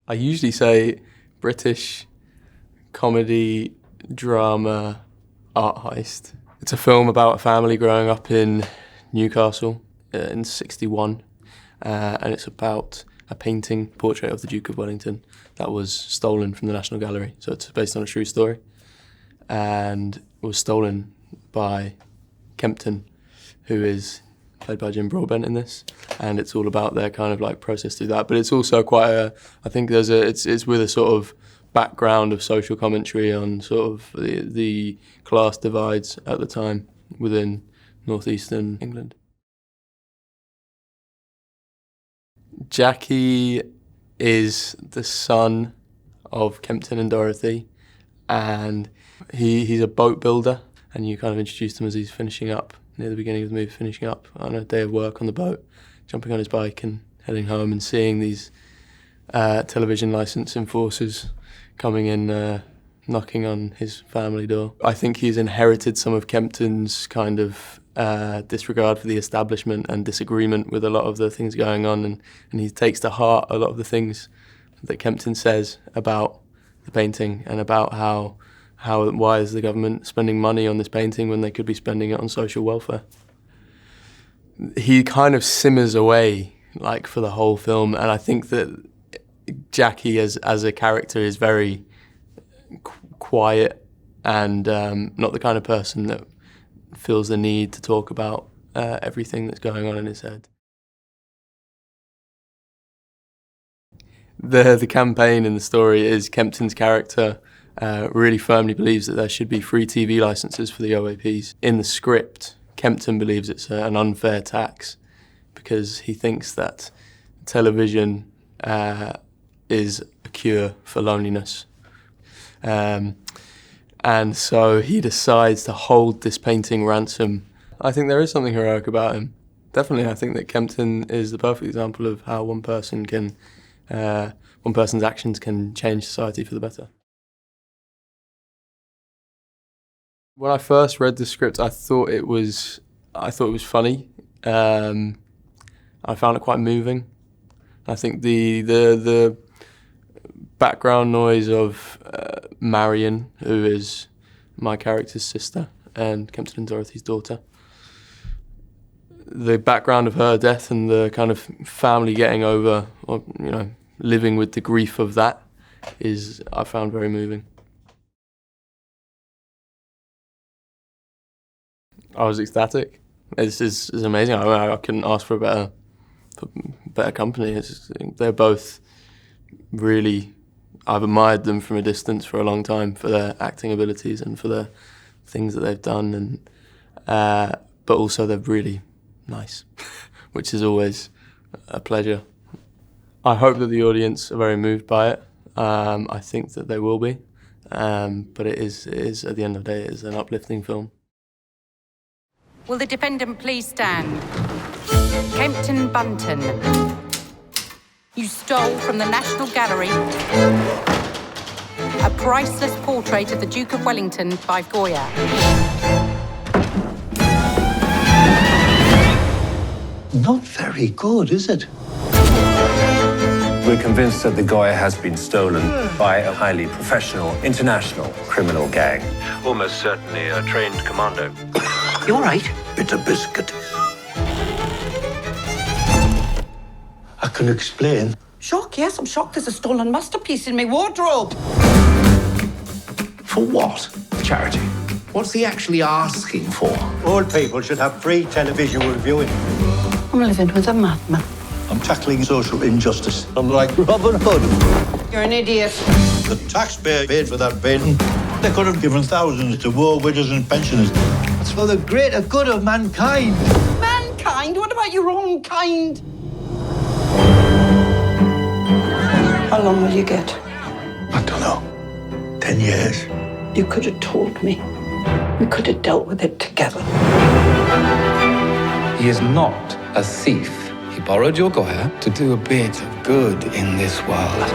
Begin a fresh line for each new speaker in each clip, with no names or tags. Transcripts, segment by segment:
I usually say British comedy, drama, art heist. It's a film about a family growing up in Newcastle in '61, and it's about a painting portrait of the Duke of Wellington that was stolen from the National Gallery. So it's based on a true story, and was stolen by Kempton, who is played by Jim Broadbent in this, and it's all about their kind of like process through that. But it's also quite I think it's with a sort of background of social commentary on sort of the class divides at the time within northeastern England. Jackie is the son of Kempton and Dorothy, and he's a boat builder, and you kind of introduced him as he's finishing up near the beginning of the movie, finishing up on a day of work on the boat, jumping on his bike and heading home and seeing these television licence enforcers coming in, knocking on his family door. I think he's inherited some of Kempton's kind of disregard for the establishment and disagreement with a lot of the things going on, and he takes to heart a lot of the things that Kempton says about the painting and about why is the government spending money on this painting when they could be spending it on social welfare. He kind of simmers away like for the whole film, and I think that Jackie as a character is very quiet and not the kind of person that feels the need to talk about everything that's going on in his head. The campaign in the story is Kempton's character really firmly believes that there should be free TV licences for the OAPs. In the script, Kempton believes it's an unfair tax because he thinks that television is a cure for loneliness. And so he decides to hold this painting ransom. I think there is something heroic about him. Definitely, I think that Kempton is the perfect example of how one person's actions can change society for the better. When I first read the script, I thought it was funny. I found it quite moving. I think the background noise of Marion, who is my character's sister and Kempton and Dorothy's daughter, the background of her death and the kind of family getting over, or living with the grief of that, I found very moving. I was ecstatic. It's amazing. I couldn't ask for better company. They're both really, I've admired them from a distance for a long time for their acting abilities and for the things that they've done, and but also they're really nice, which is always a pleasure. I hope that the audience are very moved by it. I think that they will be, but it is at the end of the day, it is an uplifting film.
Will the defendant please stand? Kempton Bunton, you stole from the National Gallery a priceless portrait of the Duke of Wellington by Goya.
Not very good, is it?
We're convinced that the Goya has been stolen by a highly professional international criminal gang.
Almost certainly a trained commando.
You all right? Bit of biscuit. I can explain.
Shock, yes, I'm shocked. There's a stolen masterpiece in my wardrobe.
For what?
Charity. What's he actually asking for?
All people should have free televisual viewing.
I'm living with a madman.
I'm tackling social injustice. I'm like Robin Hood.
You're an idiot.
The taxpayer paid for that painting. They could have given thousands to war widows and pensioners. It's for the greater good of mankind.
Mankind? What about your own kind? How long will you get?
I don't know. 10 years.
You could have told me. We could have dealt with it together.
He is not a thief. He borrowed your Goya to do a bit of good in this world.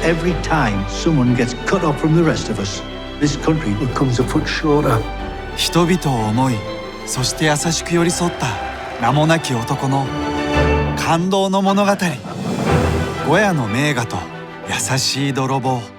Every time someone gets cut off from the rest of us, this country becomes a foot shorter.
人々を思い、そして優しく寄り添った名もなき男の感動の物語。ゴヤの名画と優しい泥棒。